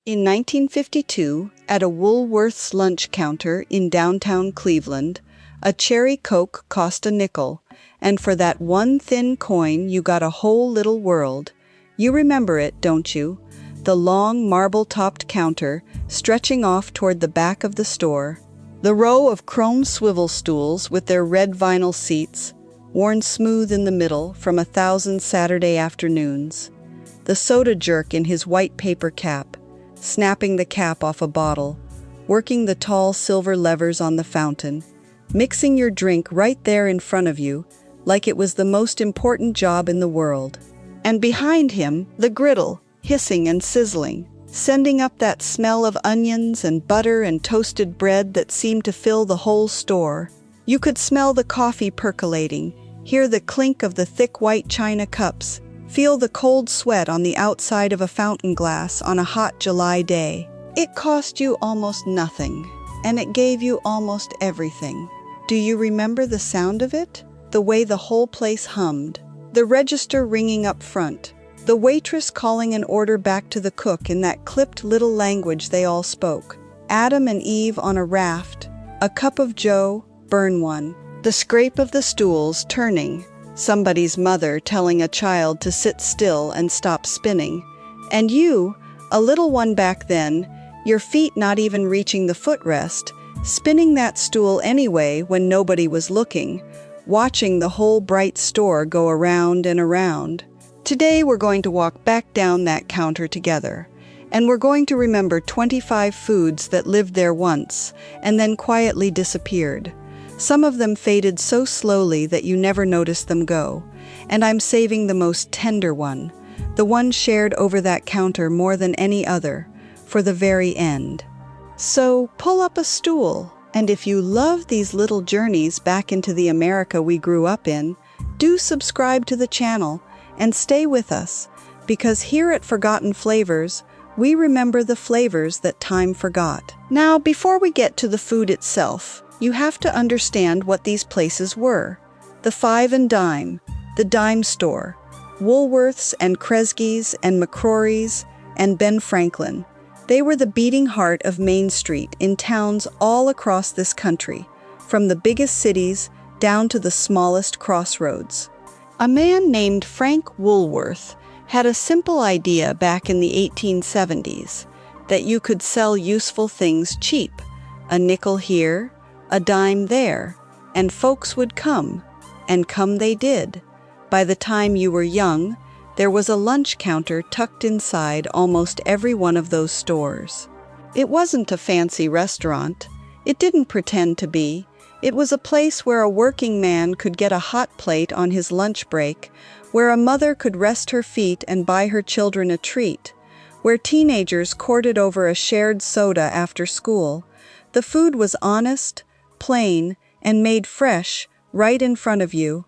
In 1952, at a Woolworth's lunch counter in downtown Cleveland, a cherry Coke cost a nickel, and for that one thin coin you got a whole little world. You remember it, don't you? The long marble-topped counter stretching off toward the back of the store. The row of chrome swivel stools with their red vinyl seats, worn smooth in the middle from 1,000 Saturday afternoons. The soda jerk in his white paper cap, snapping the cap off a bottle, working the tall silver levers on the fountain, mixing your drink right there in front of you, like it was the most important job in the world. And behind him, the griddle, hissing and sizzling, sending up that smell of onions and butter and toasted bread that seemed to fill the whole store. You could smell the coffee percolating, hear the clink of the thick white china cups, feel the cold sweat on the outside of a fountain glass on a hot July day. It cost you almost nothing, and it gave you almost everything. Do you remember the sound of it? The way the whole place hummed. The register ringing up front. The waitress calling an order back to the cook in that clipped little language they all spoke. Adam and Eve on a raft. A cup of joe, burn one. The scrape of the stools turning. Somebody's mother telling a child to sit still and stop spinning. And you, a little one back then, your feet not even reaching the footrest, spinning that stool anyway when nobody was looking, watching the whole bright store go around and around. Today we're going to walk back down that counter together, and we're going to remember 25 foods that lived there once and then quietly disappeared. Some of them faded so slowly that you never noticed them go, and I'm saving the most tender one, the one shared over that counter more than any other, for the very end. So pull up a stool, and if you love these little journeys back into the America we grew up in, do subscribe to the channel and stay with us, because here at Forgotten Flavors, we remember the flavors that time forgot. Now, before we get to the food itself, you have to understand what these places were. The Five and Dime, the Dime Store, Woolworths and Kresge's and McCrory's and Ben Franklin. They were the beating heart of Main Street in towns all across this country, from the biggest cities down to the smallest crossroads. A man named Frank Woolworth had a simple idea back in the 1870s, that you could sell useful things cheap, a nickel here, a dime there, and folks would come, and come they did. By the time you were young, there was a lunch counter tucked inside almost every one of those stores. It wasn't a fancy restaurant. It didn't pretend to be. It was a place where a working man could get a hot plate on his lunch break, where a mother could rest her feet and buy her children a treat, where teenagers courted over a shared soda after school. The food was honest, plain, and made fresh right in front of you.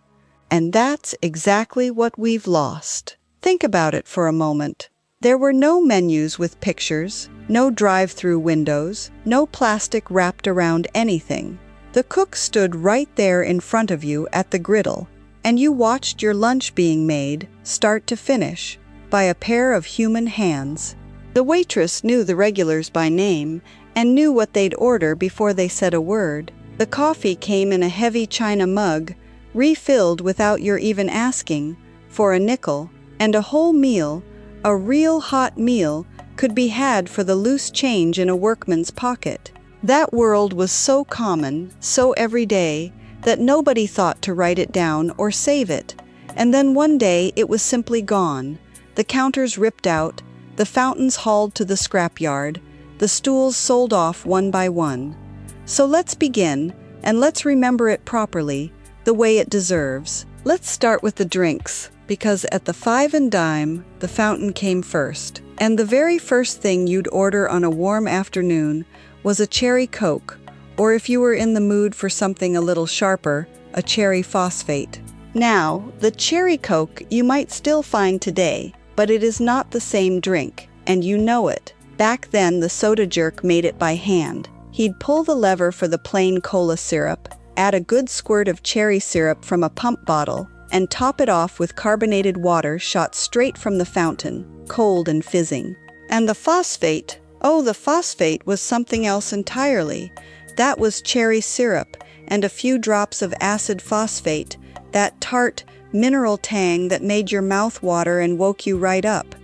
And that's exactly what we've lost. Think about it for a moment. There were no menus with pictures, no drive-through windows, no plastic wrapped around anything. The cook stood right there in front of you at the griddle, and you watched your lunch being made, start to finish, by a pair of human hands. The waitress knew the regulars by name and knew what they'd order before they said a word. The coffee came in a heavy china mug, refilled without your even asking, for a nickel, and a whole meal, a real hot meal, could be had for the loose change in a workman's pocket. That world was so common, so everyday, that nobody thought to write it down or save it. And then one day it was simply gone. The counters ripped out, the fountains hauled to the scrapyard, the stools sold off one by one. So let's begin, and let's remember it properly, the way it deserves. Let's start with the drinks, because at the Five and Dime, the fountain came first. And the very first thing you'd order on a warm afternoon was a cherry Coke, or if you were in the mood for something a little sharper, a cherry phosphate. Now, the cherry Coke you might still find today, but it is not the same drink, and you know it. Back then, the soda jerk made it by hand. He'd pull the lever for the plain cola syrup, add a good squirt of cherry syrup from a pump bottle, and top it off with carbonated water shot straight from the fountain, cold and fizzing. And the phosphate, Oh, the phosphate was something else entirely. That was cherry syrup and a few drops of acid phosphate, that tart, mineral tang that made your mouth water and woke you right up.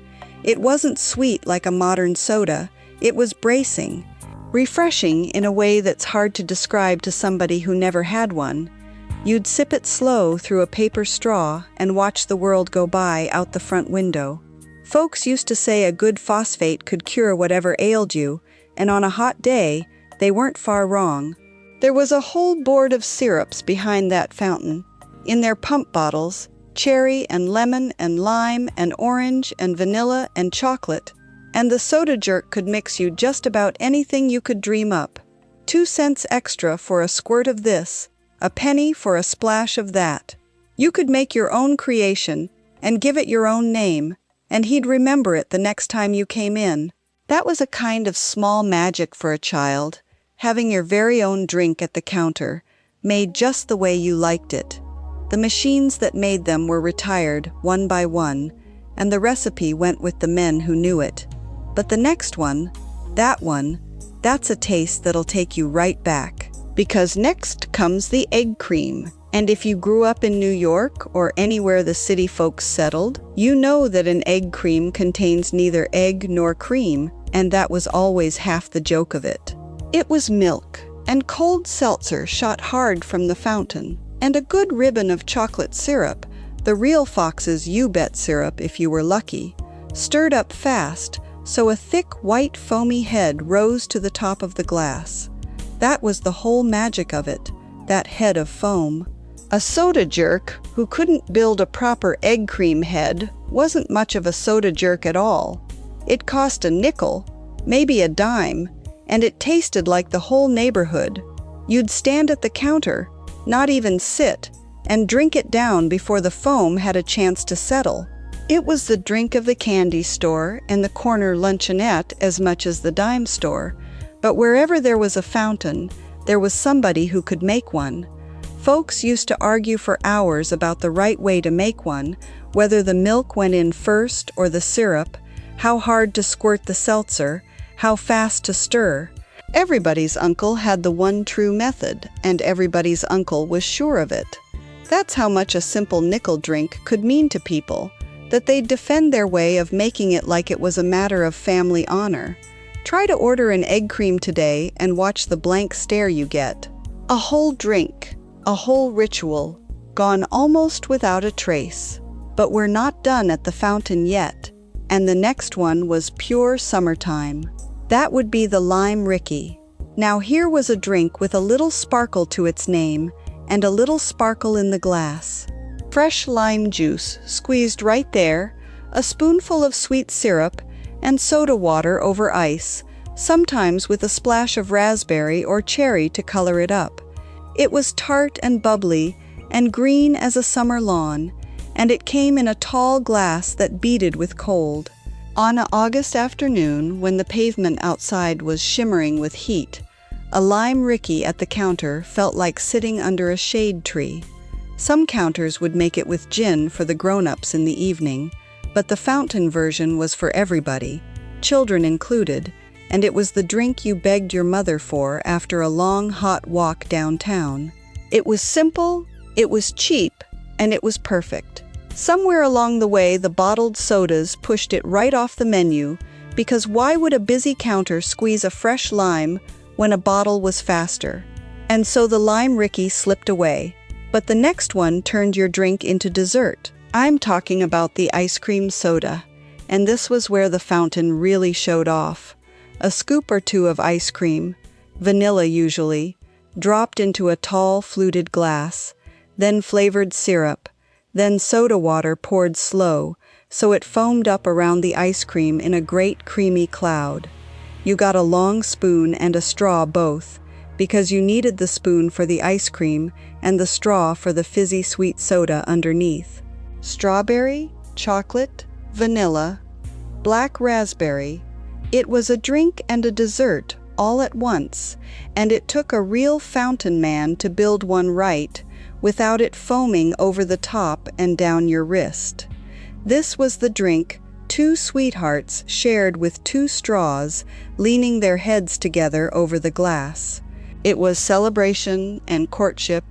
It wasn't sweet like a modern soda. It was bracing, refreshing in a way that's hard to describe to somebody who never had one. You'd sip it slow through a paper straw and watch the world go by out the front window. Folks used to say a good phosphate could cure whatever ailed you, and on a hot day, they weren't far wrong. There was a whole board of syrups behind that fountain. In their pump bottles, cherry and lemon and lime and orange and vanilla and chocolate, and the soda jerk could mix you just about anything you could dream up. 2 cents extra for a squirt of this, a penny for a splash of that. You could make your own creation and give it your own name, and he'd remember it the next time you came in. That was a kind of small magic for a child, having your very own drink at the counter, made just the way you liked it. The machines that made them were retired one by one, and the recipe went with the men who knew it. But the next one, that's a taste that'll take you right back. Because next comes the egg cream. And if you grew up in New York or anywhere the city folks settled, you know that an egg cream contains neither egg nor cream, and that was always half the joke of it. It was milk, and cold seltzer shot hard from the fountain, and a good ribbon of chocolate syrup, the real Fox's You Bet syrup if you were lucky, stirred up fast, so a thick white foamy head rose to the top of the glass. That was the whole magic of it, that head of foam. A soda jerk who couldn't build a proper egg cream head wasn't much of a soda jerk at all. It cost a nickel, maybe a dime, and it tasted like the whole neighborhood. You'd stand at the counter, not even sit, and drink it down before the foam had a chance to settle. It was the drink of the candy store and the corner luncheonette as much as the dime store, but wherever there was a fountain, there was somebody who could make one. Folks used to argue for hours about the right way to make one, whether the milk went in first or the syrup, how hard to squirt the seltzer, how fast to stir. Everybody's uncle had the one true method, and everybody's uncle was sure of it. That's how much a simple nickel drink could mean to people, that they'd defend their way of making it like it was a matter of family honor. Try to order an egg cream today and watch the blank stare you get. A whole drink, a whole ritual, gone almost without a trace. But we're not done at the fountain yet, and the next one was pure summertime. That would be the Lime Ricky. Now here was a drink with a little sparkle to its name, and a little sparkle in the glass. Fresh lime juice squeezed right there, a spoonful of sweet syrup, and soda water over ice, sometimes with a splash of raspberry or cherry to color it up. It was tart and bubbly and green as a summer lawn, and it came in a tall glass that beaded with cold. On an August afternoon, when the pavement outside was shimmering with heat, a Lime Ricky at the counter felt like sitting under a shade tree. Some counters would make it with gin for the grown-ups in the evening, but the fountain version was for everybody, children included, and it was the drink you begged your mother for after a long, hot walk downtown. It was simple, it was cheap, and it was perfect. Somewhere along the way, the bottled sodas pushed it right off the menu, because why would a busy counter squeeze a fresh lime when a bottle was faster? And so the Lime Ricky slipped away. But the next one turned your drink into dessert. I'm talking about the ice cream soda, and this was where the fountain really showed off. A scoop or two of ice cream, vanilla usually, dropped into a tall fluted glass, then flavored syrup, then soda water poured slow, so it foamed up around the ice cream in a great creamy cloud. You got a long spoon and a straw both, because you needed the spoon for the ice cream and the straw for the fizzy sweet soda underneath. Strawberry, chocolate, vanilla, black raspberry. It was a drink and a dessert all at once, and it took a real fountain man to build one right, without it foaming over the top and down your wrist. This was the drink Two sweethearts shared with two straws, leaning their heads together over the glass. It was celebration and courtship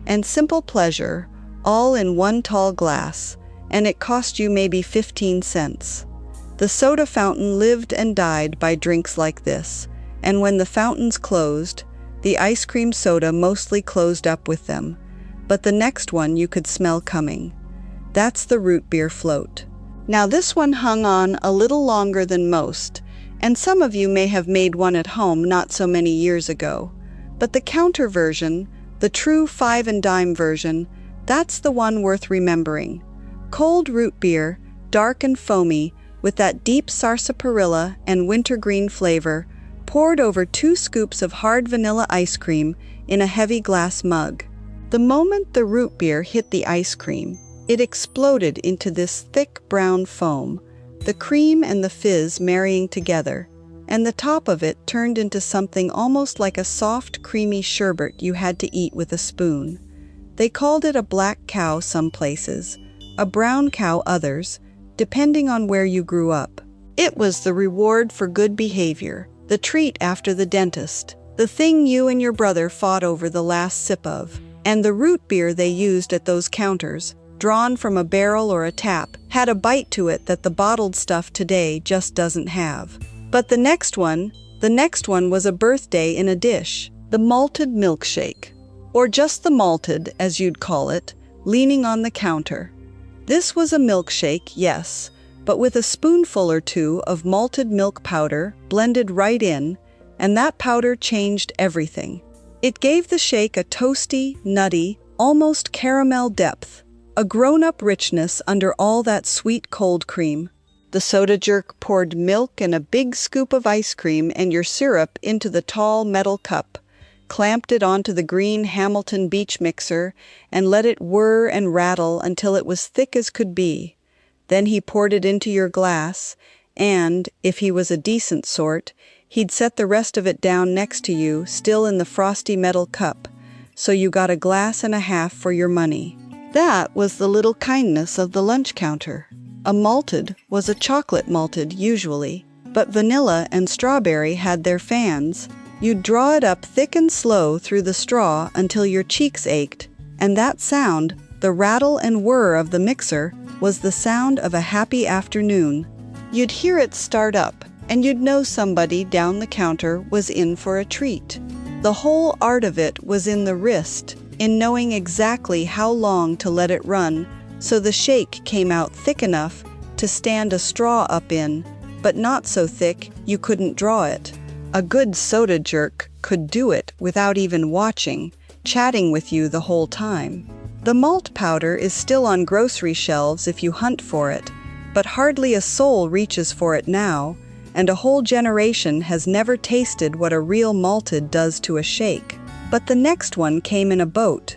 and simple pleasure, all in one tall glass, and it cost you maybe 15 cents. The soda fountain lived and died by drinks like this, and when the fountains closed, the ice cream soda mostly closed up with them, but the next one you could smell coming. That's the root beer float. Now this one hung on a little longer than most, and some of you may have made one at home not so many years ago. But the counter version, the true 5 and dime version, that's the one worth remembering. Cold root beer, dark and foamy, with that deep sarsaparilla and wintergreen flavor, poured over 2 scoops of hard vanilla ice cream in a heavy glass mug. The moment the root beer hit the ice cream, it exploded into this thick brown foam, the cream and the fizz marrying together, and the top of it turned into something almost like a soft, creamy sherbet you had to eat with a spoon. They called it a black cow some places, a brown cow others, depending on where you grew up. It was the reward for good behavior, the treat after the dentist, the thing you and your brother fought over the last sip of. And the root beer they used at those counters, drawn from a barrel or a tap, had a bite to it that the bottled stuff today just doesn't have. But the next one was a birthday in a dish, the malted milkshake, or just the malted, as you'd call it, leaning on the counter. This was a milkshake, yes, but with a spoonful or two of malted milk powder blended right in, and that powder changed everything. It gave the shake a toasty, nutty, almost caramel depth, a grown-up richness under all that sweet cold cream. The soda jerk poured milk and a big scoop of ice cream and your syrup into the tall metal cup, clamped it onto the green Hamilton Beach mixer, and let it whir and rattle until it was thick as could be. Then he poured it into your glass, and, if he was a decent sort, he'd set the rest of it down next to you, still in the frosty metal cup, so you got a glass and a half for your money. That was the little kindness of the lunch counter. A malted was a chocolate malted, usually, but vanilla and strawberry had their fans. You'd draw it up thick and slow through the straw until your cheeks ached, and that sound, the rattle and whir of the mixer, was the sound of a happy afternoon. You'd hear it start up, and you'd know somebody down the counter was in for a treat. The whole art of it was in the wrist, in knowing exactly how long to let it run, so the shake came out thick enough to stand a straw up in, but not so thick you couldn't draw it. A good soda jerk could do it without even watching, chatting with you the whole time. The malt powder is still on grocery shelves if you hunt for it, but hardly a soul reaches for it now, and a whole generation has never tasted what a real malted does to a shake. But the next one came in a boat,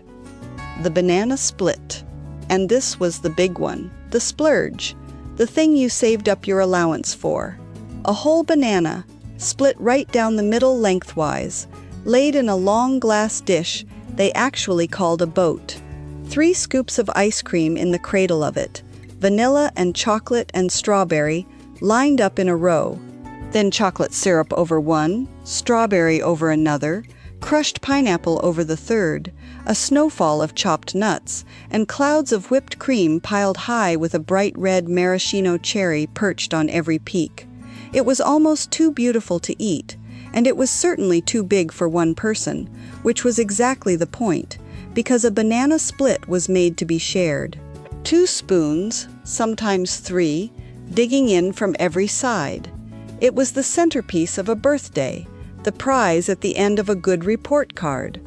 the banana split. And this was the big one, the splurge, the thing you saved up your allowance for. A whole banana, split right down the middle lengthwise, laid in a long glass dish they actually called a boat. 3 scoops of ice cream in the cradle of it, vanilla and chocolate and strawberry lined up in a row, then chocolate syrup over one, strawberry over another, crushed pineapple over the third, a snowfall of chopped nuts, and clouds of whipped cream piled high with a bright red maraschino cherry perched on every peak. It was almost too beautiful to eat, and it was certainly too big for one person, which was exactly the point, because a banana split was made to be shared. 2 spoons, sometimes 3, digging in from every side. It was the centerpiece of a birthday, the prize at the end of a good report card.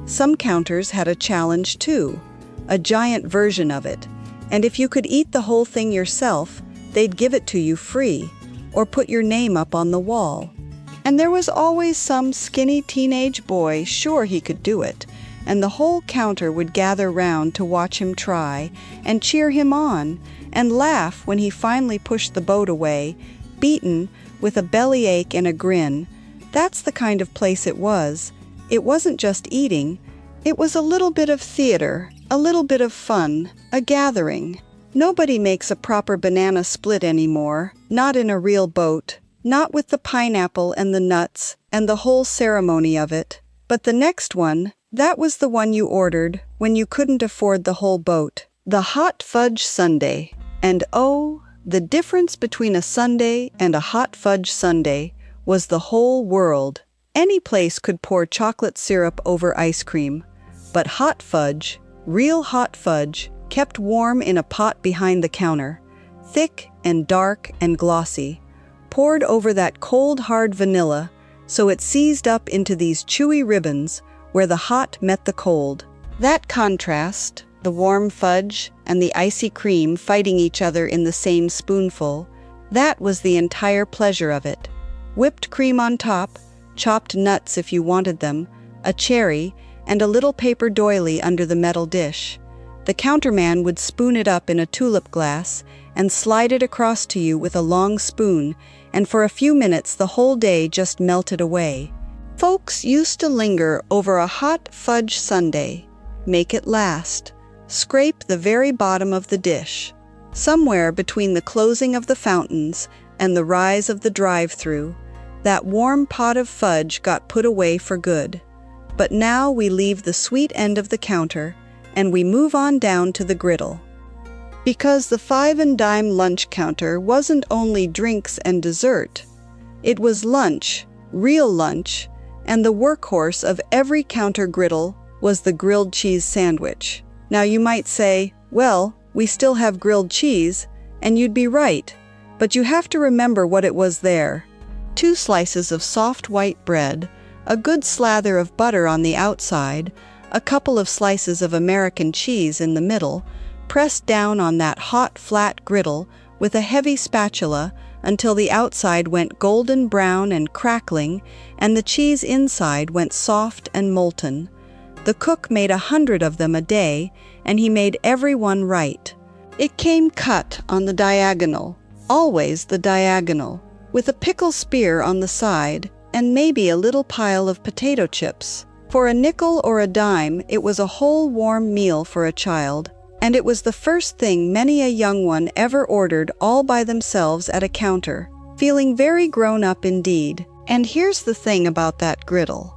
Some counters had a challenge too, a giant version of it, and if you could eat the whole thing yourself, they'd give it to you free, or put your name up on the wall. And there was always some skinny teenage boy sure he could do it, and the whole counter would gather round to watch him try, and cheer him on, and laugh when he finally pushed the boat away, beaten, with a bellyache and a grin. That's the kind of place it was. It wasn't just eating. It was a little bit of theater, a little bit of fun, a gathering. Nobody makes a proper banana split anymore, not in a real boat, not with the pineapple and the nuts and the whole ceremony of it. But the next one, that was the one you ordered when you couldn't afford the whole boat. The hot fudge sundae. And oh, the difference between a sundae and a hot fudge sundae was the whole world. Any place could pour chocolate syrup over ice cream, but hot fudge, real hot fudge, kept warm in a pot behind the counter, thick and dark and glossy, poured over that cold hard vanilla so it seized up into these chewy ribbons where the hot met the cold. That contrast, the warm fudge and the icy cream fighting each other in the same spoonful, that was the entire pleasure of it. Whipped cream on top, chopped nuts if you wanted them, a cherry, and a little paper doily under the metal dish. The counterman would spoon it up in a tulip glass and slide it across to you with a long spoon, and for a few minutes the whole day just melted away. Folks used to linger over a hot fudge sundae. Make it last. Scrape the very bottom of the dish. Somewhere between the closing of the fountains and the rise of the drive-through, that warm pot of fudge got put away for good. But now we leave the sweet end of the counter and we move on down to the griddle. Because the 5 and dime lunch counter wasn't only drinks and dessert, it was lunch, real lunch, and the workhorse of every counter griddle was the grilled cheese sandwich. Now you might say, well, we still have grilled cheese, and you'd be right, but you have to remember what it was there. 2 slices of soft white bread, a good slather of butter on the outside, a couple of slices of American cheese in the middle, pressed down on that hot, flat griddle with a heavy spatula until the outside went golden brown and crackling, and the cheese inside went soft and molten. The cook made 100 of them a day, and he made every one right. It came cut on the diagonal, always the diagonal, with a pickle spear on the side, and maybe a little pile of potato chips. For a nickel or a dime, it was a whole warm meal for a child, and it was the first thing many a young one ever ordered all by themselves at a counter, feeling very grown up indeed. And here's the thing about that griddle.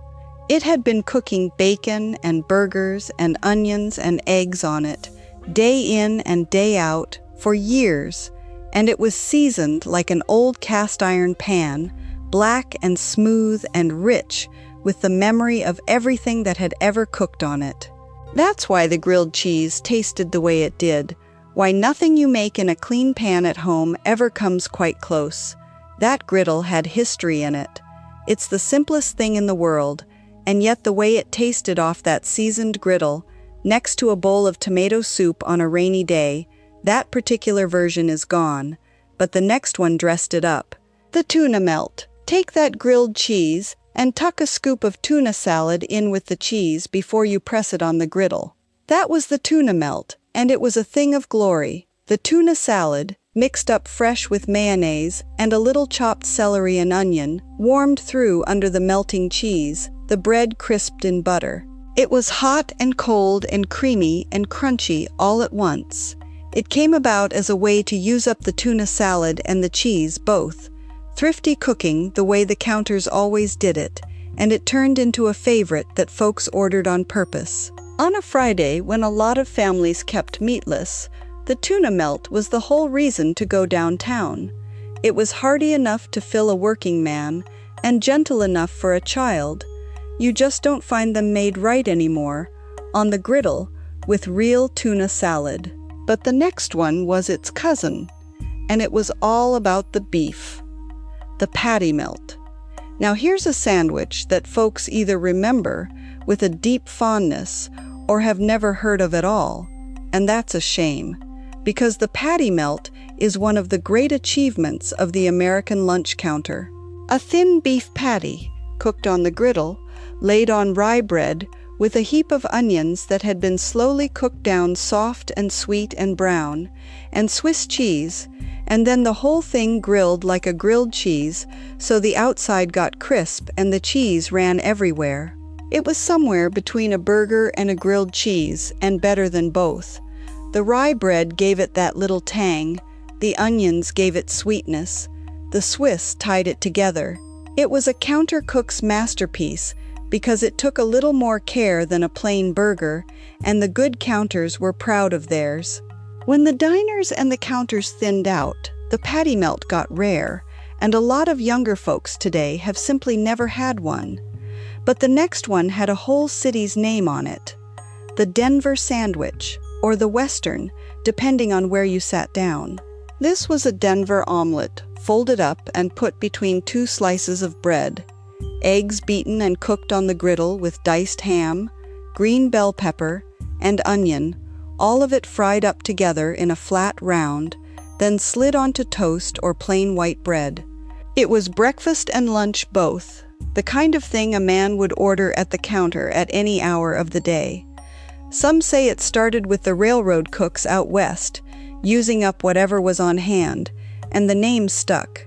It had been cooking bacon and burgers and onions and eggs on it, day in and day out, for years, and it was seasoned like an old cast-iron pan, black and smooth and rich, with the memory of everything that had ever cooked on it. That's why the grilled cheese tasted the way it did, why nothing you make in a clean pan at home ever comes quite close. That griddle had history in it. It's the simplest thing in the world, and yet the way it tasted off that seasoned griddle, next to a bowl of tomato soup on a rainy day, that particular version is gone, but the next one dressed it up. The tuna melt. Take that grilled cheese and tuck a scoop of tuna salad in with the cheese before you press it on the griddle. That was the tuna melt, and it was a thing of glory. The tuna salad, mixed up fresh with mayonnaise and a little chopped celery and onion, warmed through under the melting cheese, the bread crisped in butter. It was hot and cold and creamy and crunchy all at once. It came about as a way to use up the tuna salad and the cheese both. Thrifty cooking the way the counters always did it, and it turned into a favorite that folks ordered on purpose. On a Friday, when a lot of families kept meatless, the tuna melt was the whole reason to go downtown. It was hearty enough to fill a working man, and gentle enough for a child. You just don't find them made right anymore, on the griddle, with real tuna salad. But the next one was its cousin, and it was all about the beef. The patty melt. Now here's a sandwich that folks either remember with a deep fondness or have never heard of at all, and that's a shame, because the patty melt is one of the great achievements of the American lunch counter. A thin beef patty, cooked on the griddle, laid on rye bread with a heap of onions that had been slowly cooked down soft and sweet and brown, and Swiss cheese, and then the whole thing grilled like a grilled cheese, so the outside got crisp and the cheese ran everywhere. It was somewhere between a burger and a grilled cheese, and better than both. The rye bread gave it that little tang, the onions gave it sweetness, the Swiss tied it together. It was a counter cook's masterpiece because it took a little more care than a plain burger, and the good counters were proud of theirs. When the diners and the counters thinned out, the patty melt got rare, and a lot of younger folks today have simply never had one. But the next one had a whole city's name on it. The Denver sandwich, or the Western, depending on where you sat down. This was a Denver omelet, folded up and put between two slices of bread. Eggs beaten and cooked on the griddle with diced ham, green bell pepper, and onion, all of it fried up together in a flat round, then slid onto toast or plain white bread. It was breakfast and lunch both, the kind of thing a man would order at the counter at any hour of the day. Some say it started with the railroad cooks out west, using up whatever was on hand, and the name stuck.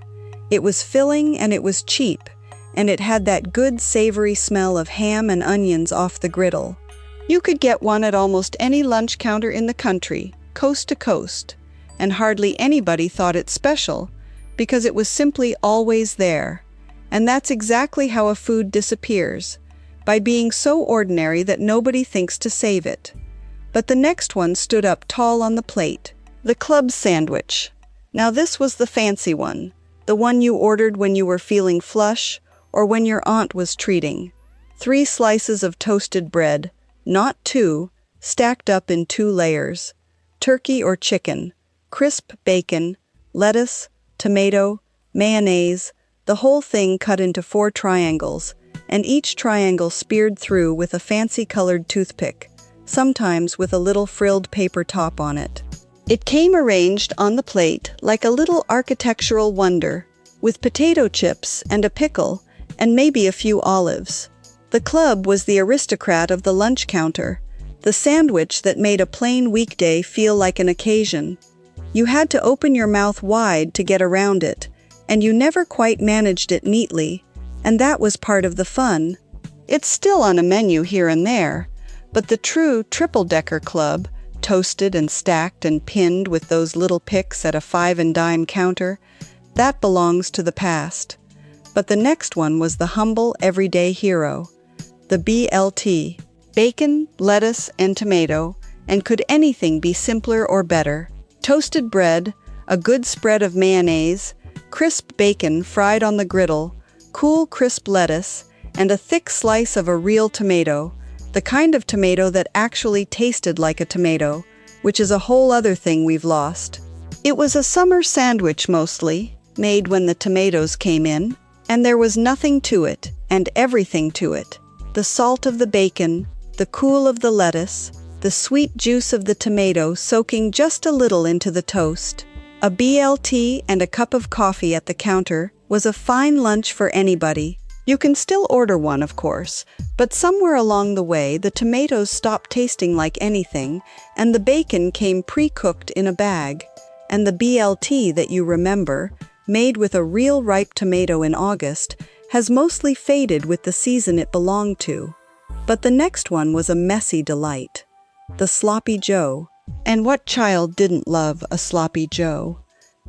It was filling and it was cheap, and it had that good savory smell of ham and onions off the griddle. You could get one at almost any lunch counter in the country, coast to coast, and hardly anybody thought it special, because it was simply always there. And that's exactly how a food disappears, by being so ordinary that nobody thinks to save it. But the next one stood up tall on the plate, the club sandwich. Now this was the fancy one, the one you ordered when you were feeling flush or when your aunt was treating. 3 slices of toasted bread, not 2, stacked up in 2 layers. Turkey or chicken, crisp bacon, lettuce, tomato, mayonnaise, the whole thing cut into 4 triangles, and each triangle speared through with a fancy-colored toothpick, sometimes with a little frilled paper top on it. It came arranged on the plate like a little architectural wonder, with potato chips and a pickle and maybe a few olives. The club was the aristocrat of the lunch counter, the sandwich that made a plain weekday feel like an occasion. You had to open your mouth wide to get around it, and you never quite managed it neatly, and that was part of the fun. It's still on a menu here and there, but the true triple-decker club, toasted and stacked and pinned with those little picks at a 5-and-dime counter, that belongs to the past. But the next one was the humble, everyday hero, the BLT. Bacon, lettuce, and tomato, and could anything be simpler or better? Toasted bread, a good spread of mayonnaise, crisp bacon fried on the griddle, cool crisp lettuce, and a thick slice of a real tomato, the kind of tomato that actually tasted like a tomato, which is a whole other thing we've lost. It was a summer sandwich mostly, made when the tomatoes came in, and there was nothing to it, and everything to it. The salt of the bacon, the cool of the lettuce, the sweet juice of the tomato soaking just a little into the toast. A BLT and a cup of coffee at the counter was a fine lunch for anybody. You can still order one, of course, but somewhere along the way the tomatoes stopped tasting like anything, and the bacon came pre-cooked in a bag. And the BLT that you remember, made with a real ripe tomato in August, has mostly faded with the season it belonged to. But the next one was a messy delight. The Sloppy Joe. And what child didn't love a Sloppy Joe?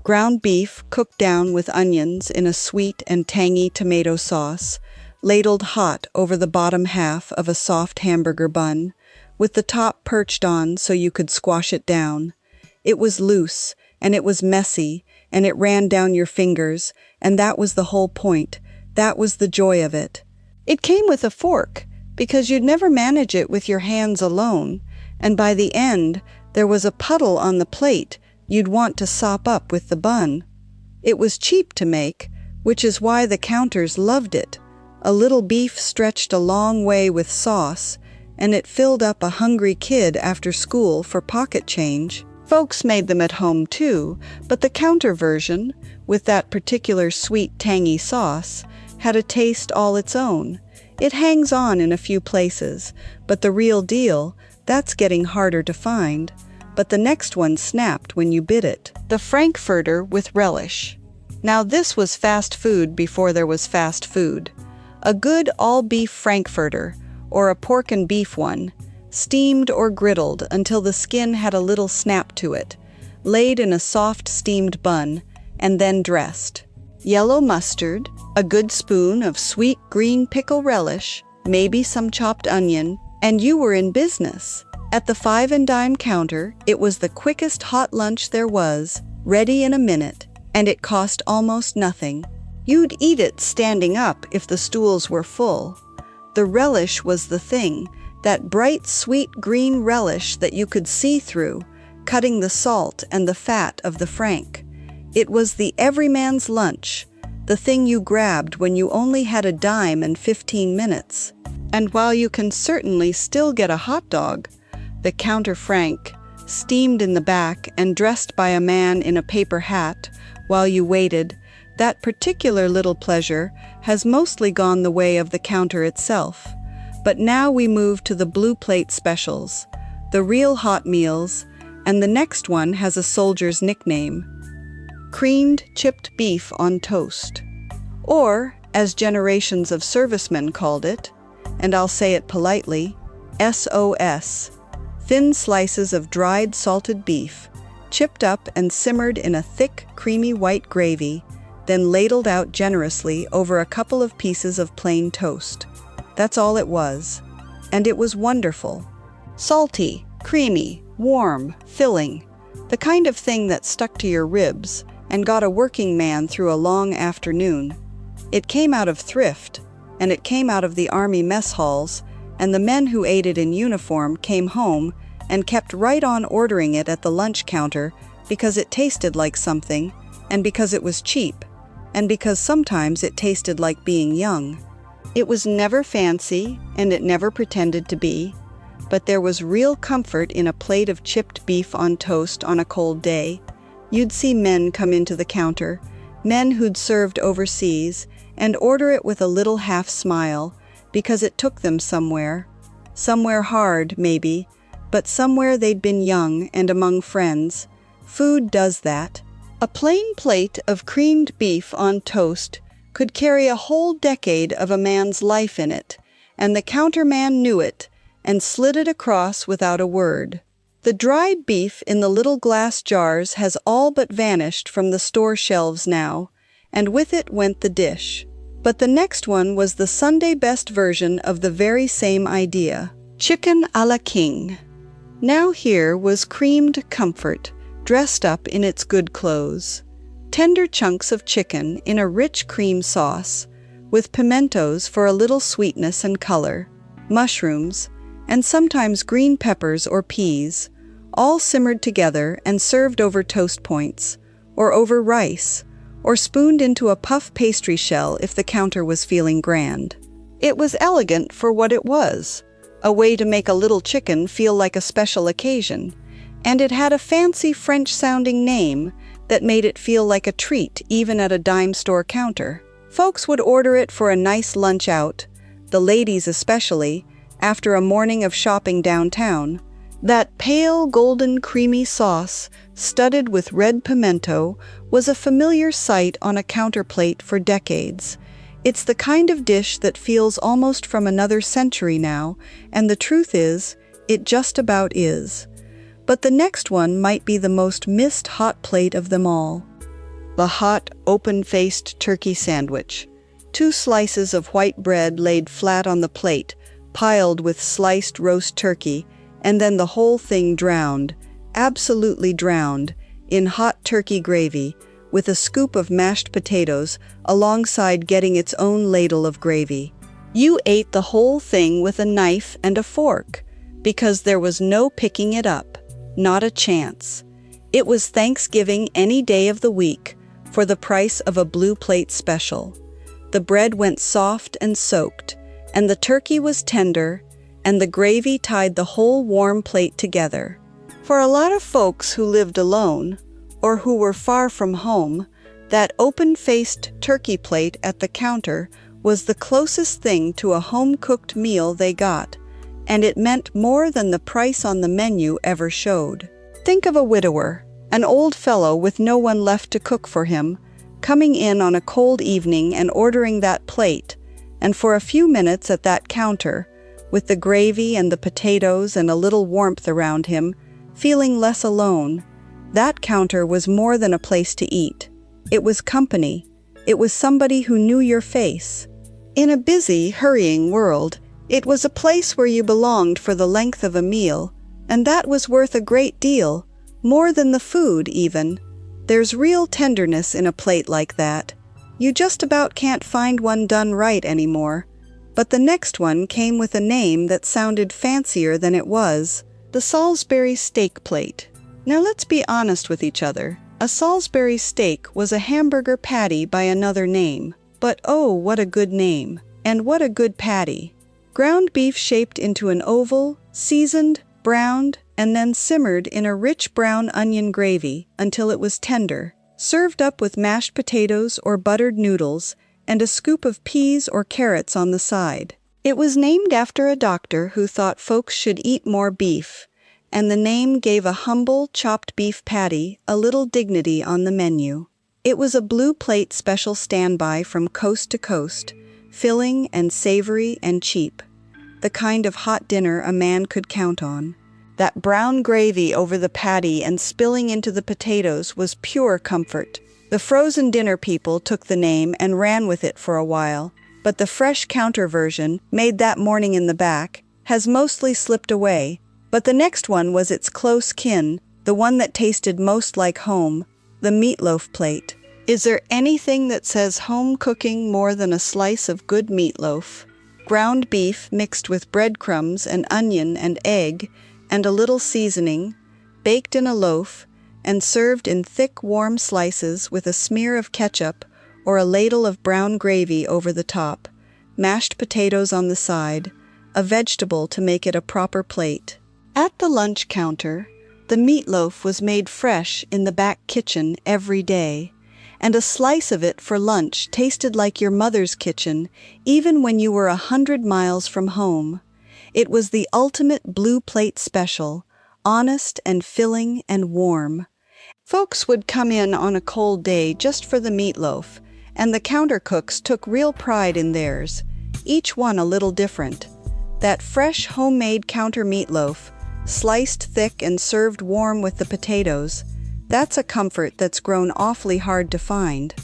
Ground beef cooked down with onions in a sweet and tangy tomato sauce, ladled hot over the bottom half of a soft hamburger bun, with the top perched on so you could squash it down. It was loose, and it was messy, and it ran down your fingers, and that was the whole point. That was the joy of it. It came with a fork, because you'd never manage it with your hands alone, and by the end, there was a puddle on the plate you'd want to sop up with the bun. It was cheap to make, which is why the counters loved it. A little beef stretched a long way with sauce, and it filled up a hungry kid after school for pocket change. Folks made them at home too, but the counter version, with that particular sweet, tangy sauce, had a taste all its own. It hangs on in a few places, but the real deal, that's getting harder to find. But the next one snapped when you bit it. The Frankfurter with relish. Now this was fast food before there was fast food. A good all-beef Frankfurter, or a pork and beef one, steamed or griddled until the skin had a little snap to it, laid in a soft steamed bun, and then dressed. Yellow mustard, a good spoon of sweet green pickle relish, maybe some chopped onion, and you were in business. At the 5 and dime counter, it was the quickest hot lunch there was, ready in a minute, and it cost almost nothing. You'd eat it standing up if the stools were full. The relish was the thing, that bright sweet green relish that you could see through, cutting the salt and the fat of the frank. It was the everyman's lunch, the thing you grabbed when you only had a dime and 15 minutes. And while you can certainly still get a hot dog, the counter frank, steamed in the back and dressed by a man in a paper hat while you waited, that particular little pleasure has mostly gone the way of the counter itself. But now we move to the blue plate specials, the real hot meals, and the next one has a soldier's nickname: creamed chipped beef on toast. Or, as generations of servicemen called it, and I'll say it politely, SOS, thin slices of dried salted beef, chipped up and simmered in a thick, creamy white gravy, then ladled out generously over a couple of pieces of plain toast. That's all it was. And it was wonderful. Salty, creamy, warm, filling. The kind of thing that stuck to your ribs and got a working man through a long afternoon. It came out of thrift, and it came out of the army mess halls, and the men who ate it in uniform came home and kept right on ordering it at the lunch counter because it tasted like something, and because it was cheap, and because sometimes it tasted like being young. It was never fancy, and it never pretended to be, but there was real comfort in a plate of chipped beef on toast on a cold day. You'd see men come into the counter, men who'd served overseas, and order it with a little half-smile, because it took them somewhere hard, maybe, but somewhere they'd been young and among friends. Food does that. A plain plate of creamed beef on toast could carry a whole decade of a man's life in it, and the counterman knew it, and slid it across without a word. The dried beef in the little glass jars has all but vanished from the store shelves now, and with it went the dish. But the next one was the Sunday best version of the very same idea: chicken a la king. Now here was creamed comfort, dressed up in its good clothes. Tender chunks of chicken in a rich cream sauce, with pimentos for a little sweetness and color, mushrooms, and sometimes green peppers or peas, all simmered together and served over toast points, or over rice, or spooned into a puff pastry shell if the counter was feeling grand. It was elegant for what it was, a way to make a little chicken feel like a special occasion, and it had a fancy French-sounding name that made it feel like a treat even at a dime store counter. Folks would order it for a nice lunch out, the ladies especially, after a morning of shopping downtown. That pale golden creamy sauce, studded with red pimento, was a familiar sight on a counter plate for decades. It's the kind of dish that feels almost from another century now, and the truth is, it just about is. But the next one might be the most missed hot plate of them all. The hot, open-faced turkey sandwich. 2 slices of white bread laid flat on the plate, piled with sliced roast turkey, and then the whole thing drowned, absolutely drowned, in hot turkey gravy, with a scoop of mashed potatoes alongside getting its own ladle of gravy. You ate the whole thing with a knife and a fork, because there was no picking it up. Not a chance. It was Thanksgiving any day of the week, for the price of a blue plate special. The bread went soft and soaked, and the turkey was tender, and the gravy tied the whole warm plate together. For a lot of folks who lived alone, or who were far from home, that open-faced turkey plate at the counter was the closest thing to a home-cooked meal they got, and it meant more than the price on the menu ever showed. Think of a widower, an old fellow with no one left to cook for him, coming in on a cold evening and ordering that plate, and for a few minutes at that counter, with the gravy and the potatoes and a little warmth around him, feeling less alone. That counter was more than a place to eat. It was company. It was somebody who knew your face. In a busy, hurrying world, it was a place where you belonged for the length of a meal, and that was worth a great deal, more than the food, even. There's real tenderness in a plate like that. You just about can't find one done right anymore. But the next one came with a name that sounded fancier than it was: the Salisbury steak plate. Now let's be honest with each other. A Salisbury steak was a hamburger patty by another name. But oh, what a good name, and what a good patty. Ground beef shaped into an oval, seasoned, browned, and then simmered in a rich brown onion gravy until it was tender, served up with mashed potatoes or buttered noodles, and a scoop of peas or carrots on the side. It was named after a doctor who thought folks should eat more beef, and the name gave a humble chopped beef patty a little dignity on the menu. It was a blue plate special standby from coast to coast, filling and savory and cheap. The kind of hot dinner a man could count on. That brown gravy over the patty and spilling into the potatoes was pure comfort. The frozen dinner people took the name and ran with it for a while, but the fresh counter version, made that morning in the back, has mostly slipped away. But the next one was its close kin, the one that tasted most like home, the meatloaf plate. Is there anything that says home cooking more than a slice of good meatloaf? Ground beef mixed with breadcrumbs and onion and egg, and a little seasoning, baked in a loaf, and served in thick, warm slices with a smear of ketchup or a ladle of brown gravy over the top, mashed potatoes on the side, a vegetable to make it a proper plate. At the lunch counter, the meatloaf was made fresh in the back kitchen every day, and a slice of it for lunch tasted like your mother's kitchen, even when you were 100 miles from home. It was the ultimate blue plate special, honest and filling and warm. Folks would come in on a cold day just for the meatloaf, and the counter cooks took real pride in theirs, each one a little different. That fresh homemade counter meatloaf, sliced thick and served warm with the potatoes, that's a comfort that's grown awfully hard to find.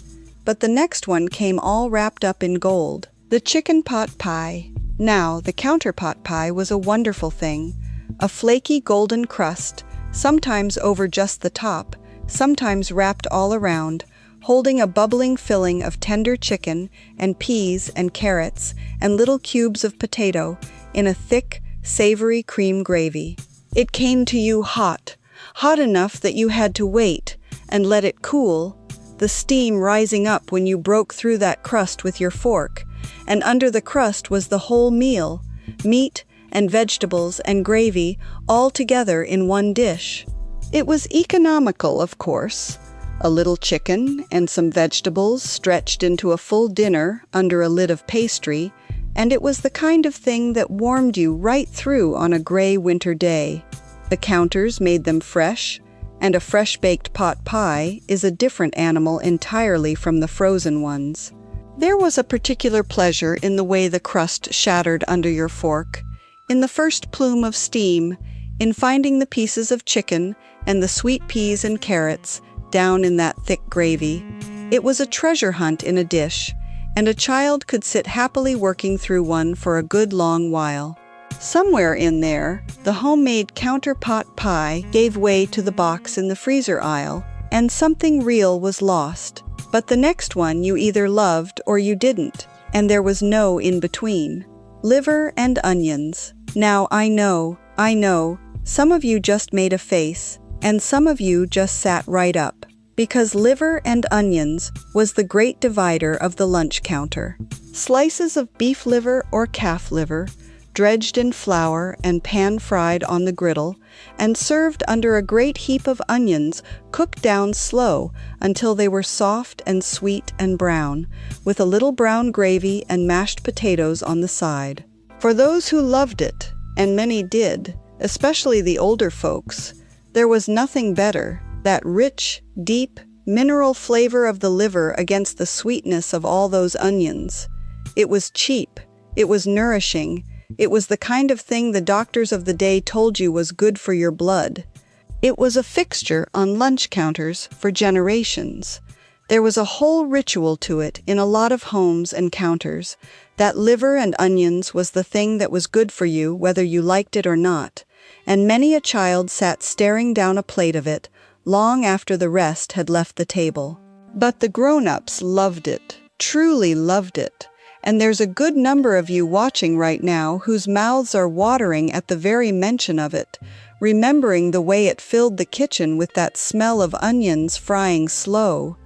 But the next one came all wrapped up in gold, the chicken pot pie. Now, the counter pot pie was a wonderful thing, a flaky golden crust, sometimes over just the top, sometimes wrapped all around, holding a bubbling filling of tender chicken and peas and carrots and little cubes of potato in a thick, savory cream gravy. It came to you hot enough that you had to wait and let it cool, the steam rising up when you broke through that crust with your fork, and under the crust was the whole meal, meat and vegetables and gravy all together in one dish. It was economical, of course. A little chicken and some vegetables stretched into a full dinner under a lid of pastry, and it was the kind of thing that warmed you right through on a gray winter day. The counters made them fresh, and a fresh-baked pot pie is a different animal entirely from the frozen ones. There was a particular pleasure in the way the crust shattered under your fork, in the first plume of steam, in finding the pieces of chicken and the sweet peas and carrots down in that thick gravy. It was a treasure hunt in a dish, and a child could sit happily working through one for a good long while. Somewhere in there, the homemade counter pot pie gave way to the box in the freezer aisle, and something real was lost. But the next one you either loved or you didn't, and there was no in-between. Liver and onions. Now I know, some of you just made a face, and some of you just sat right up, because liver and onions was the great divider of the lunch counter. Slices of beef liver or calf liver, dredged in flour and pan-fried on the griddle, and served under a great heap of onions cooked down slow until they were soft and sweet and brown, with a little brown gravy and mashed potatoes on the side. For those who loved it, and many did, especially the older folks, there was nothing better. That rich, deep, mineral flavor of the liver against the sweetness of all those onions. It was cheap, it was nourishing, It was the kind of thing the doctors of the day told you was good for your blood. It was a fixture on lunch counters for generations. There was a whole ritual to it in a lot of homes and counters. That liver and onions was the thing that was good for you whether you liked it or not, and many a child sat staring down a plate of it long after the rest had left the table. But the grown-ups loved it, truly loved it, and there's a good number of you watching right now whose mouths are watering at the very mention of it, remembering the way it filled the kitchen with that smell of onions frying slow.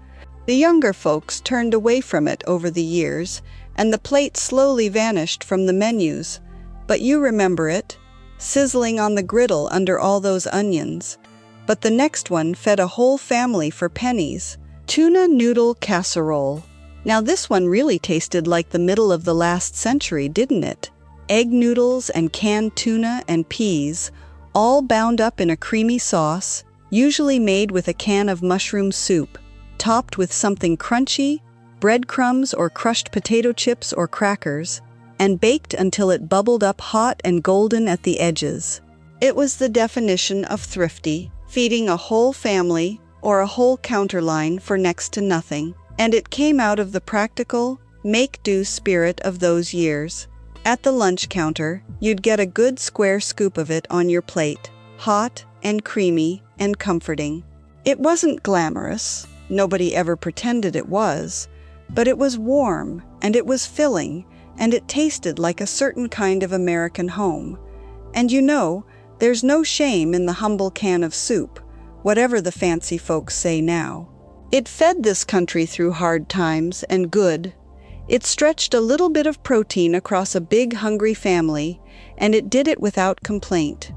The younger folks turned away from it over the years, and the plate slowly vanished from the menus. But you remember it, sizzling on the griddle under all those onions. But the next one fed a whole family for pennies. Tuna noodle casserole. Now this one really tasted like the middle of the last century, didn't it? Egg noodles and canned tuna and peas, all bound up in a creamy sauce, usually made with a can of mushroom soup, topped with something crunchy, breadcrumbs or crushed potato chips or crackers, and baked until it bubbled up hot and golden at the edges. It was the definition of thrifty, feeding a whole family or a whole counterline for next to nothing, and it came out of the practical, make-do spirit of those years. At the lunch counter, you'd get a good square scoop of it on your plate, hot and creamy and comforting. It wasn't glamorous, nobody ever pretended it was, but it was warm, and it was filling, and it tasted like a certain kind of American home. And you know, there's no shame in the humble can of soup, whatever the fancy folks say now. It fed this country through hard times and good. It stretched a little bit of protein across a big hungry family, and it did it without complaint.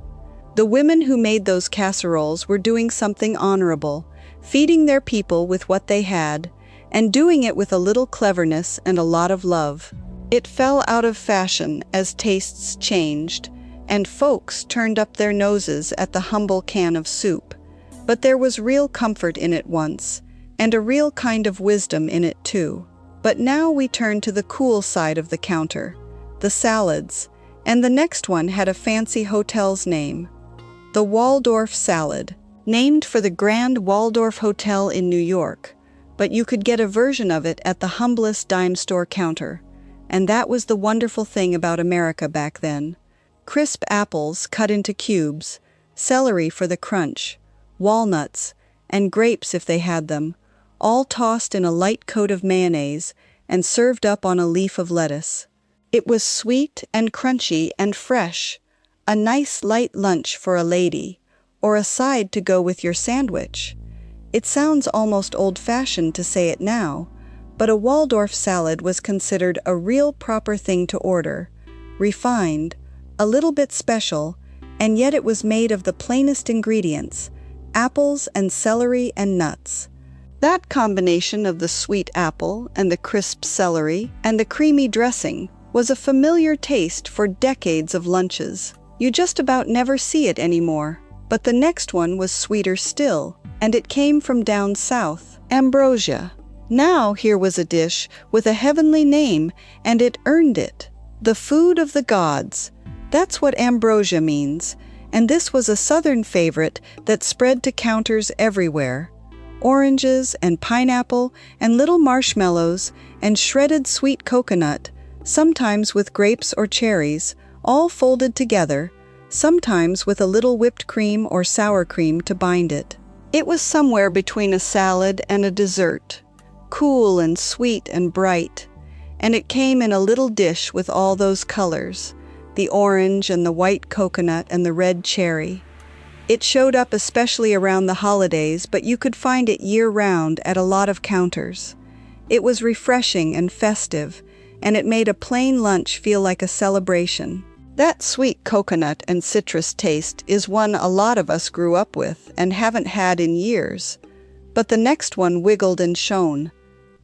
The women who made those casseroles were doing something honorable, feeding their people with what they had, and doing it with a little cleverness and a lot of love. It fell out of fashion as tastes changed, and folks turned up their noses at the humble can of soup. But there was real comfort in it once, and a real kind of wisdom in it too. But now we turn to the cool side of the counter, the salads, and the next one had a fancy hotel's name. The Waldorf salad, named for the Grand Waldorf Hotel in New York, but you could get a version of it at the humblest dime store counter. And that was the wonderful thing about America back then. Crisp apples cut into cubes, celery for the crunch, walnuts, and grapes if they had them, all tossed in a light coat of mayonnaise and served up on a leaf of lettuce. It was sweet and crunchy and fresh, a nice light lunch for a lady, or a side to go with your sandwich. It sounds almost old-fashioned to say it now, but a Waldorf salad was considered a real proper thing to order, refined, a little bit special, and yet it was made of the plainest ingredients, apples and celery and nuts. That combination of the sweet apple and the crisp celery and the creamy dressing was a familiar taste for decades of lunches. You just about never see it anymore. But the next one was sweeter still, and it came from down south, ambrosia. Now here was a dish with a heavenly name, and it earned it. The food of the gods. That's what ambrosia means, and this was a southern favorite that spread to counters everywhere. Oranges and pineapple and little marshmallows and shredded sweet coconut, sometimes with grapes or cherries, all folded together, sometimes with a little whipped cream or sour cream to bind it. It was somewhere between a salad and a dessert, cool and sweet and bright, and it came in a little dish with all those colors, the orange and the white coconut and the red cherry. It showed up especially around the holidays, but you could find it year-round at a lot of counters. It was refreshing and festive, and it made a plain lunch feel like a celebration. That sweet coconut and citrus taste is one a lot of us grew up with and haven't had in years. But the next one wiggled and shone.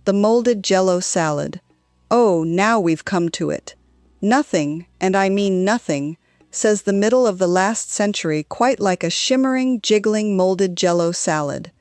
The molded Jell-O salad. Oh, now we've come to it. Nothing, and I mean nothing, says the middle of the last century quite like a shimmering, jiggling molded Jell-O salad.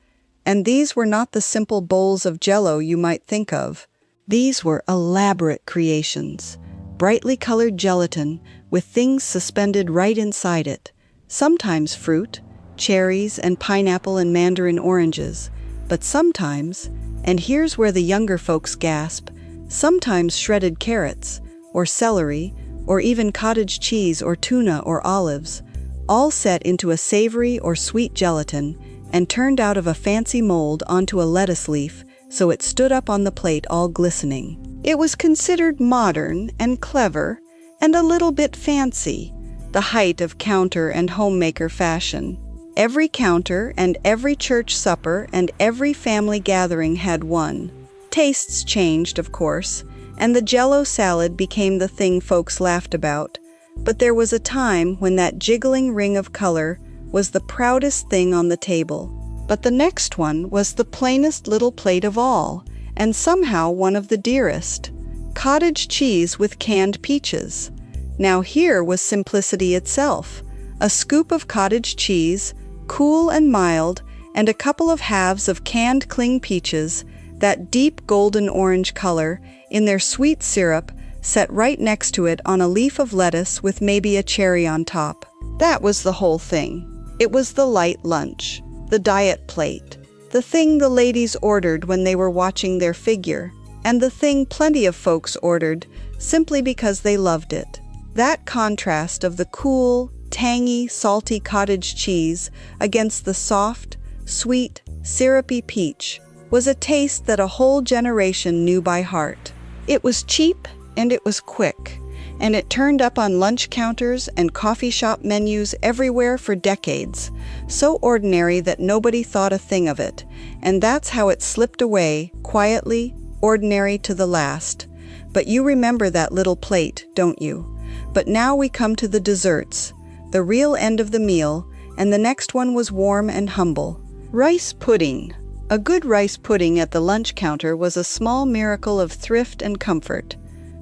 And these were not the simple bowls of Jell-O you might think of. These were elaborate creations. Brightly colored gelatin with things suspended right inside it. Sometimes fruit, cherries and pineapple and mandarin oranges, but sometimes, and here's where the younger folks gasp, sometimes shredded carrots, or celery, or even cottage cheese or tuna or olives, all set into a savory or sweet gelatin and turned out of a fancy mold onto a lettuce leaf so it stood up on the plate all glistening. It was considered modern and clever and a little bit fancy, the height of counter and homemaker fashion. Every counter and every church supper and every family gathering had one. Tastes changed, of course, and the Jell-O salad became the thing folks laughed about, but there was a time when that jiggling ring of color was the proudest thing on the table. But the next one was the plainest little plate of all, and somehow one of the dearest. Cottage cheese with canned peaches. Now here was simplicity itself. A scoop of cottage cheese, cool and mild, and a couple of halves of canned cling peaches, that deep golden orange color, in their sweet syrup, set right next to it on a leaf of lettuce with maybe a cherry on top. That was the whole thing. It was the light lunch, the diet plate, the thing the ladies ordered when they were watching their figure, and the thing plenty of folks ordered simply because they loved it. That contrast of the cool, tangy, salty cottage cheese against the soft, sweet, syrupy peach was a taste that a whole generation knew by heart. It was cheap and it was quick, and it turned up on lunch counters and coffee shop menus everywhere for decades, so ordinary that nobody thought a thing of it, and that's how it slipped away, quietly, ordinary to the last. But you remember that little plate, don't you? But now we come to the desserts, the real end of the meal, and the next one was warm and humble. Rice pudding. A good rice pudding at the lunch counter was a small miracle of thrift and comfort.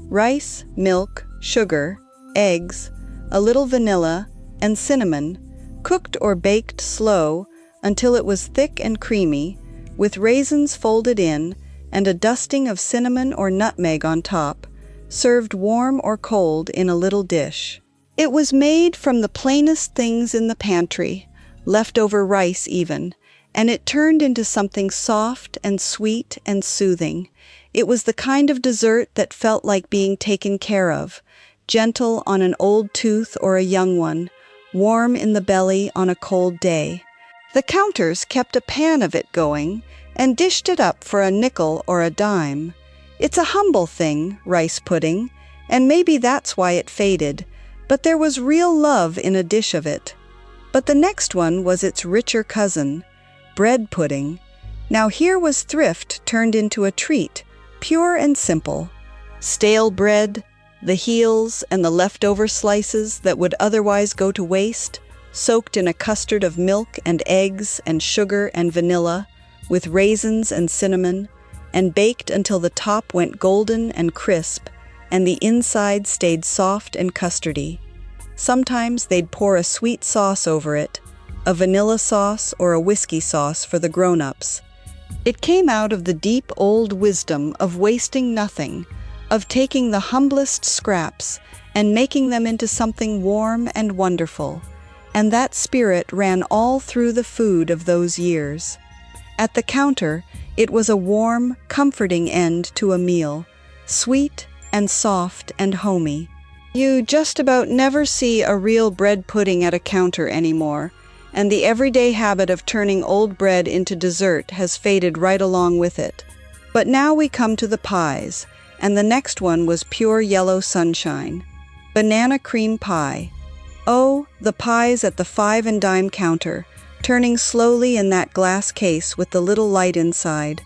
Rice, milk, sugar, eggs, a little vanilla, and cinnamon, cooked or baked slow until it was thick and creamy, with raisins folded in and a dusting of cinnamon or nutmeg on top, served warm or cold in a little dish. It was made from the plainest things in the pantry, leftover rice even, and it turned into something soft and sweet and soothing. It was the kind of dessert that felt like being taken care of, gentle on an old tooth or a young one, warm in the belly on a cold day. The counters kept a pan of it going and dished it up for a nickel or a dime. It's a humble thing, rice pudding, and maybe that's why it faded, but there was real love in a dish of it. But the next one was its richer cousin, bread pudding. Now here was thrift turned into a treat, pure and simple. Stale bread, the heels and the leftover slices that would otherwise go to waste, soaked in a custard of milk and eggs and sugar and vanilla, with raisins and cinnamon, and baked until the top went golden and crisp, and the inside stayed soft and custardy. Sometimes they'd pour a sweet sauce over it, a vanilla sauce or a whiskey sauce for the grown-ups. It came out of the deep old wisdom of wasting nothing, of taking the humblest scraps and making them into something warm and wonderful, and that spirit ran all through the food of those years. At the counter, it was a warm, comforting end to a meal, sweet and soft and homey. You just about never see a real bread pudding at a counter anymore, and the everyday habit of turning old bread into dessert has faded right along with it. But now we come to the pies, and the next one was pure yellow sunshine. Banana cream pie. Oh, the pies at the 5 and dime counter, turning slowly in that glass case with the little light inside.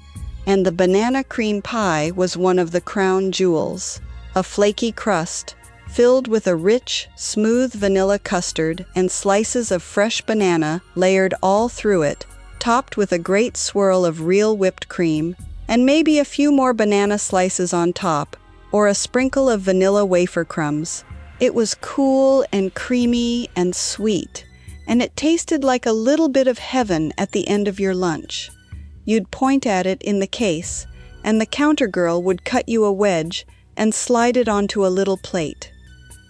And the banana cream pie was one of the crown jewels, a flaky crust, filled with a rich, smooth vanilla custard and slices of fresh banana layered all through it, topped with a great swirl of real whipped cream, and maybe a few more banana slices on top, or a sprinkle of vanilla wafer crumbs. It was cool and creamy and sweet, and it tasted like a little bit of heaven at the end of your lunch. You'd point at it in the case, and the counter girl would cut you a wedge and slide it onto a little plate.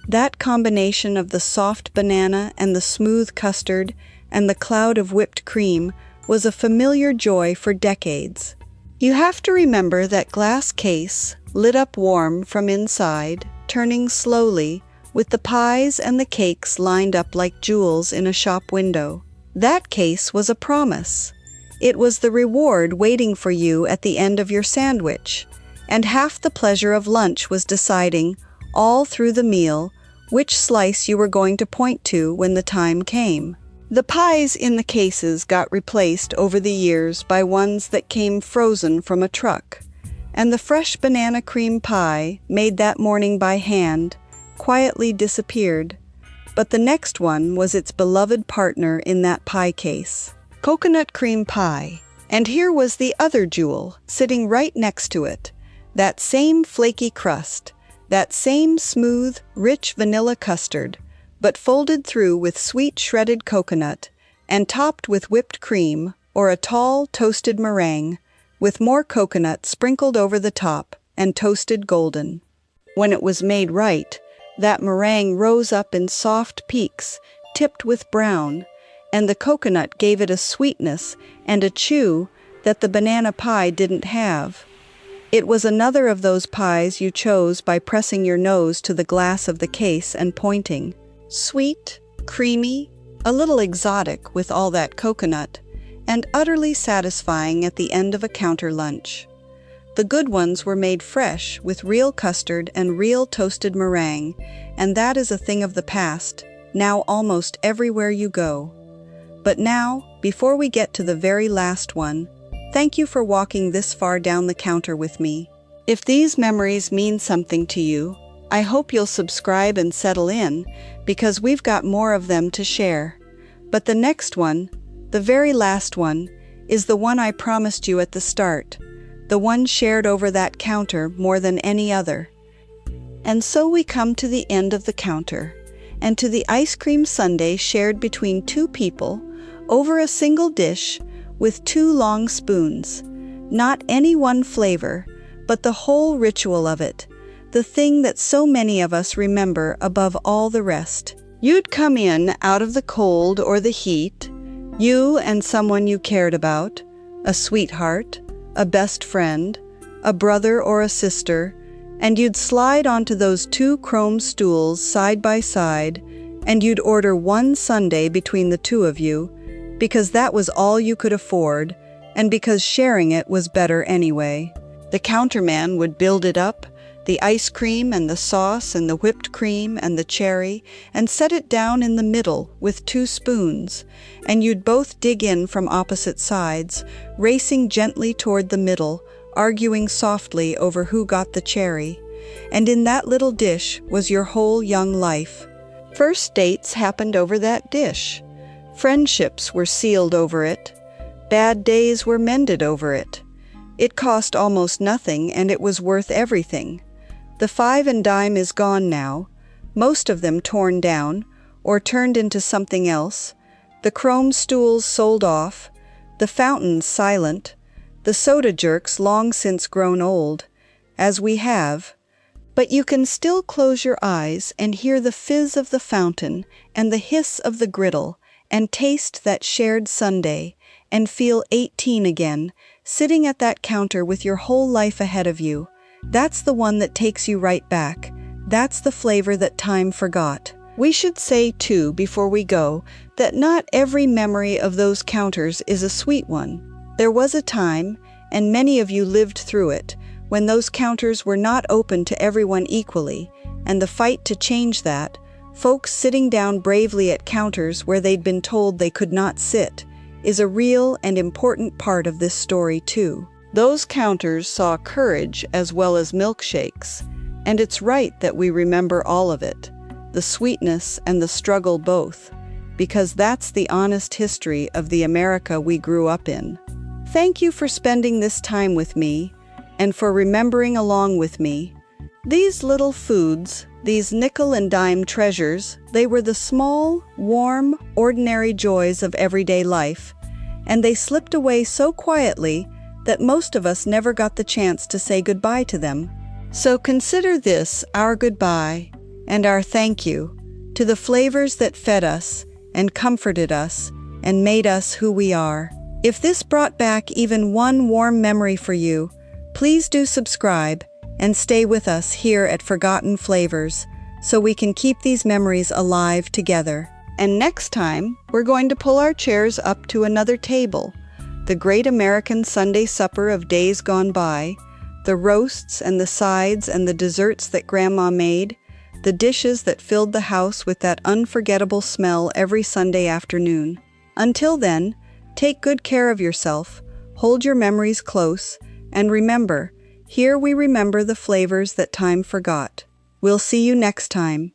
That combination of the soft banana and the smooth custard and the cloud of whipped cream was a familiar joy for decades. You have to remember that glass case, lit up warm from inside, turning slowly, with the pies and the cakes lined up like jewels in a shop window. That case was a promise. It was the reward waiting for you at the end of your sandwich, and half the pleasure of lunch was deciding, all through the meal, which slice you were going to point to when the time came. The pies in the cases got replaced over the years by ones that came frozen from a truck, and the fresh banana cream pie, made that morning by hand, quietly disappeared. But the next one was its beloved partner in that pie case, coconut cream pie. And here was the other jewel, sitting right next to it, that same flaky crust, that same smooth, rich vanilla custard, but folded through with sweet shredded coconut and topped with whipped cream or a tall toasted meringue with more coconut sprinkled over the top and toasted golden. When it was made right, that meringue rose up in soft peaks tipped with brown, and the coconut gave it a sweetness and a chew that the banana pie didn't have. It was another of those pies you chose by pressing your nose to the glass of the case and pointing. Sweet, creamy, a little exotic with all that coconut, and utterly satisfying at the end of a counter lunch. The good ones were made fresh with real custard and real toasted meringue, and that is a thing of the past, now almost everywhere you go. But now, before we get to the very last one, thank you for walking this far down the counter with me. If these memories mean something to you, I hope you'll subscribe and settle in, because we've got more of them to share. But the next one, the very last one, is the one I promised you at the start, the one shared over that counter more than any other. And so we come to the end of the counter, and to the ice cream sundae shared between two people, over a single dish, with two long spoons. Not any one flavor, but the whole ritual of it, the thing that so many of us remember above all the rest. You'd come in out of the cold or the heat, you and someone you cared about, a sweetheart, a best friend, a brother or a sister, and you'd slide onto those two chrome stools side by side, and you'd order one sundae between the two of you, because that was all you could afford, and because sharing it was better anyway. The counterman would build it up, the ice cream and the sauce and the whipped cream and the cherry, and set it down in the middle with two spoons, and you'd both dig in from opposite sides, racing gently toward the middle, arguing softly over who got the cherry. And in that little dish was your whole young life. First dates happened over that dish. Friendships were sealed over it. Bad days were mended over it. It cost almost nothing, and it was worth everything. The 5 and dime is gone now, most of them torn down, or turned into something else, the chrome stools sold off, the fountains silent, the soda jerks long since grown old, as we have. But you can still close your eyes and hear the fizz of the fountain and the hiss of the griddle, and taste that shared sundae, and feel 18 again, sitting at that counter with your whole life ahead of you. That's the one that takes you right back. That's the flavor that time forgot. We should say, too, before we go, that not every memory of those counters is a sweet one. There was a time, and many of you lived through it, when those counters were not open to everyone equally, and the fight to change that, folks sitting down bravely at counters where they'd been told they could not sit, is a real and important part of this story too. Those counters saw courage as well as milkshakes, and it's right that we remember all of it, the sweetness and the struggle both, because that's the honest history of the America we grew up in. Thank you for spending this time with me, and for remembering along with me. These little foods, these nickel and dime treasures, they were the small, warm, ordinary joys of everyday life, and they slipped away so quietly that most of us never got the chance to say goodbye to them. So consider this our goodbye, and our thank you to the flavors that fed us and comforted us and made us who we are. If this brought back even one warm memory for you, please do subscribe and stay with us here at Forgotten Flavors so we can keep these memories alive together. And next time, we're going to pull our chairs up to another table, the great American Sunday supper of days gone by, the roasts and the sides and the desserts that Grandma made, the dishes that filled the house with that unforgettable smell every Sunday afternoon. Until then, take good care of yourself, hold your memories close, and remember, here we remember the flavors that time forgot. We'll see you next time.